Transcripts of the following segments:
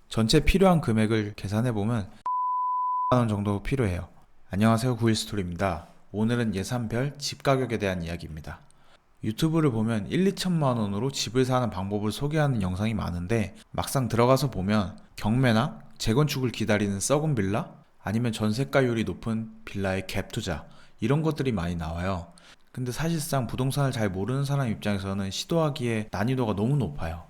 전체 필요한 금액을 계산해보면 10만원 정도 필요해요. 안녕하세요, 구일스토리입니다. 오늘은 예산별 집 가격에 대한 이야기입니다. 유튜브를 보면 1, 2천만원으로 집을 사는 방법을 소개하는 영상이 많은데 막상 들어가서 보면 경매나 재건축을 기다리는 썩은 빌라, 아니면 전세가율이 높은 빌라의 갭 투자, 이런 것들이 많이 나와요. 근데 사실상 부동산을 잘 모르는 사람 입장에서는 시도하기에 난이도가 너무 높아요.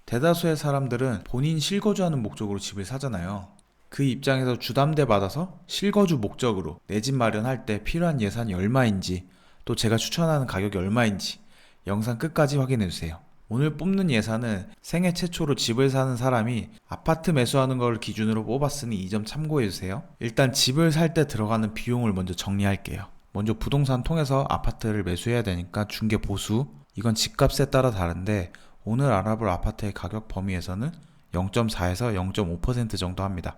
대다수의 사람들은 본인 실거주하는 목적으로 집을 사잖아요. 그 입장에서 주담대 받아서 실거주 목적으로 내 집 마련할 때 필요한 예산이 얼마인지, 또 제가 추천하는 가격이 얼마인지 영상 끝까지 확인해주세요. 오늘 뽑는 예산은 생애 최초로 집을 사는 사람이 아파트 매수하는 걸 기준으로 뽑았으니 이 점 참고해주세요. 일단 집을 살 때 들어가는 비용을 먼저 정리할게요. 먼저 부동산 통해서 아파트를 매수해야 되니까 중개 보수, 이건 집값에 따라 다른데 오늘 알아볼 아파트의 가격 범위에서는 0.4에서 0.5% 정도 합니다.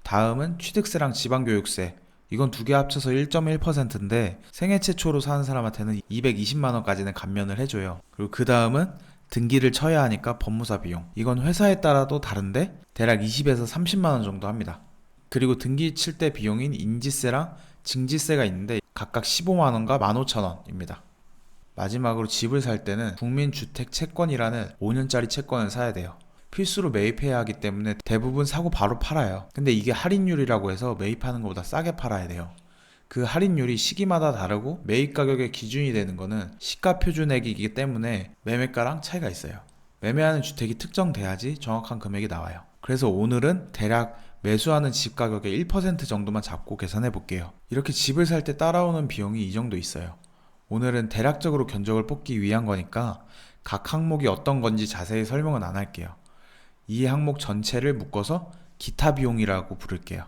다음은 취득세랑 지방교육세, 이건 두 개 합쳐서 1.1%인데 생애 최초로 사는 사람한테는 220만원까지는 감면을 해줘요. 그리고 그 다음은 등기를 쳐야 하니까 법무사 비용, 이건 회사에 따라도 다른데 대략 20에서 30만원 정도 합니다. 그리고 등기 칠 때 비용인 인지세랑 증지세가 있는데 각각 15만원과 15,000원입니다. 마지막으로 집을 살 때는 국민주택채권이라는 5년짜리 채권을 사야 돼요. 필수로 매입해야 하기 때문에 대부분 사고 바로 팔아요. 근데 이게 할인율이라고 해서 매입하는 것보다 싸게 팔아야 돼요. 그 할인율이 시기마다 다르고 매입 가격의 기준이 되는 거는 시가 표준액이기 때문에 매매가랑 차이가 있어요. 매매하는 주택이 특정돼야지 정확한 금액이 나와요. 그래서 오늘은 대략 매수하는 집 가격의 1% 정도만 잡고 계산해 볼게요. 이렇게 집을 살 때 따라오는 비용이 이 정도 있어요. 오늘은 대략적으로 견적을 뽑기 위한 거니까 각 항목이 어떤 건지 자세히 설명은 안 할게요. 이 항목 전체를 묶어서 기타 비용이라고 부를게요.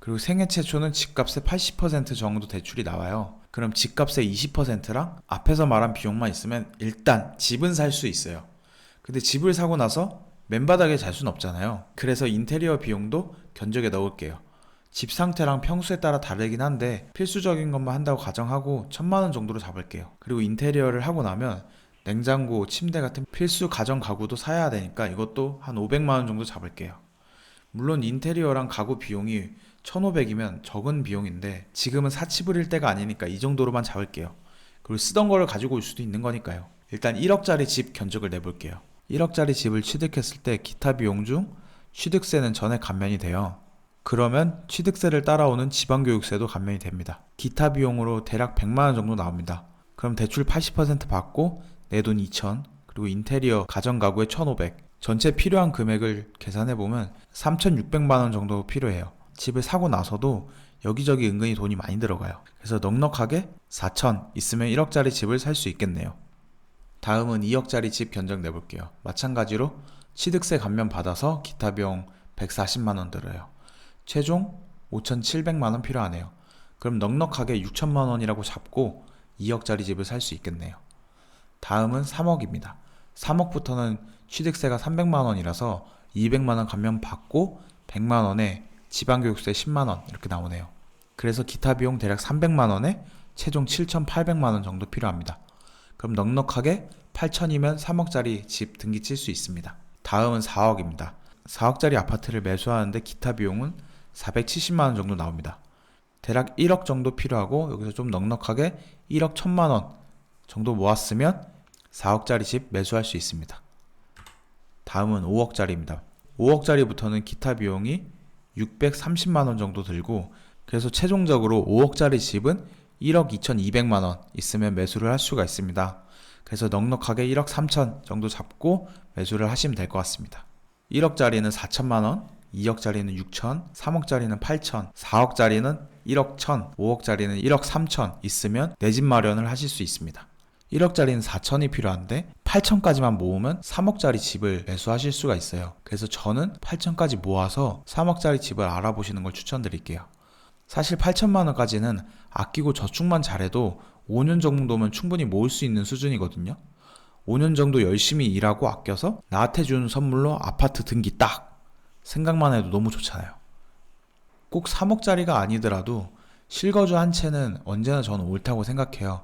그리고 생애 최초는 집값의 80% 정도 대출이 나와요. 그럼 집값의 20%랑 앞에서 말한 비용만 있으면 일단 집은 살 수 있어요. 근데 집을 사고 나서 맨바닥에 잘 수는 없잖아요. 그래서 인테리어 비용도 견적에 넣을게요. 집 상태랑 평수에 따라 다르긴 한데 필수적인 것만 한다고 가정하고 1000만원 정도로 잡을게요. 그리고 인테리어를 하고 나면 냉장고, 침대 같은 필수 가전 가구도 사야 되니까 이것도 한 500만원 정도 잡을게요. 물론 인테리어랑 가구 비용이 1500이면 적은 비용인데 지금은 사치부릴 때가 아니니까 이 정도로만 잡을게요. 그리고 쓰던 거를 가지고 올 수도 있는 거니까요. 일단 1억짜리 집 견적을 내볼게요. 1억짜리 집을 취득했을 때 기타 비용 중 취득세는 전액 감면이 돼요. 그러면 취득세를 따라오는 지방교육세도 감면이 됩니다. 기타 비용으로 대략 100만원 정도 나옵니다. 그럼 대출 80% 받고 내 돈 2,000, 그리고 인테리어 가전 가구에 1,500, 전체 필요한 금액을 계산해보면 3,600만원 정도 필요해요. 집을 사고 나서도 여기저기 은근히 돈이 많이 들어가요. 그래서 넉넉하게 4,000 있으면 1억짜리 집을 살 수 있겠네요. 다음은 2억짜리 집 견적 내볼게요. 마찬가지로 취득세 감면 받아서 기타 비용 140만원 들어요. 최종 5,700만원 필요하네요. 그럼 넉넉하게 6천만원이라고 잡고 2억짜리 집을 살 수 있겠네요. 다음은 3억입니다. 3억부터는 취득세가 300만원이라서 200만원 감면 받고 100만원에 지방교육세 10만원 이렇게 나오네요. 그래서 기타 비용 대략 300만원에 최종 7,800만원 정도 필요합니다. 그럼 넉넉하게 8천이면 3억짜리 집 등기 칠 수 있습니다. 다음은 4억입니다. 4억짜리 아파트를 매수하는데 기타 비용은 470만원 정도 나옵니다. 대략 1억 정도 필요하고 여기서 좀 넉넉하게 1억 1000만원 정도 모았으면 4억짜리 집 매수할 수 있습니다. 다음은 5억짜리입니다. 5억짜리부터는 기타 비용이 630만원 정도 들고 그래서 최종적으로 5억짜리 집은 1억 2200만원 있으면 매수를 할 수가 있습니다. 그래서 넉넉하게 1억 3000 정도 잡고 매수를 하시면 될 것 같습니다. 1억짜리는 4천만원, 2억짜리는 6천, 3억짜리는 8천, 4억짜리는 1억 1000, 5억짜리는 1억 3000 있으면 내 집 마련을 하실 수 있습니다. 1억짜리는 4천이 필요한데 8천까지만 모으면 3억짜리 집을 매수하실 수가 있어요. 그래서 저는 8천까지 모아서 3억짜리 집을 알아보시는 걸 추천드릴게요. 사실 8천만원까지는 아끼고 저축만 잘해도 5년 정도면 충분히 모을 수 있는 수준이거든요. 5년 정도 열심히 일하고 아껴서 나한테 주는 선물로 아파트 등기 딱! 생각만 해도 너무 좋잖아요. 꼭 3억짜리가 아니더라도 실거주 한 채는 언제나 저는 옳다고 생각해요.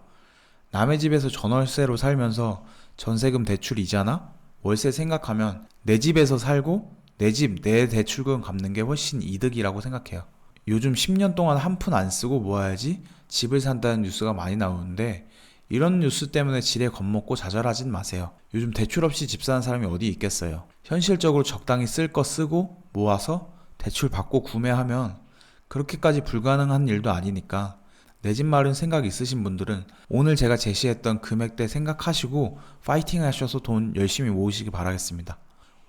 남의 집에서 전월세로 살면서 전세금 대출 이자나 월세 생각하면 내 집에서 살고 내 집, 내 대출금 갚는 게 훨씬 이득이라고 생각해요. 요즘 10년 동안 한 푼 안 쓰고 모아야지 집을 산다는 뉴스가 많이 나오는데 이런 뉴스 때문에 지레 겁먹고 좌절하진 마세요. 요즘 대출 없이 집 사는 사람이 어디 있겠어요. 현실적으로 적당히 쓸 거 쓰고 모아서 대출 받고 구매하면 그렇게까지 불가능한 일도 아니니까 내 집 마련 생각 있으신 분들은 오늘 제가 제시했던 금액대 생각하시고 파이팅 하셔서 돈 열심히 모으시기 바라겠습니다.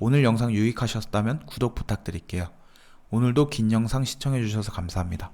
오늘 영상 유익하셨다면 구독 부탁드릴게요. 오늘도 긴 영상 시청해주셔서 감사합니다.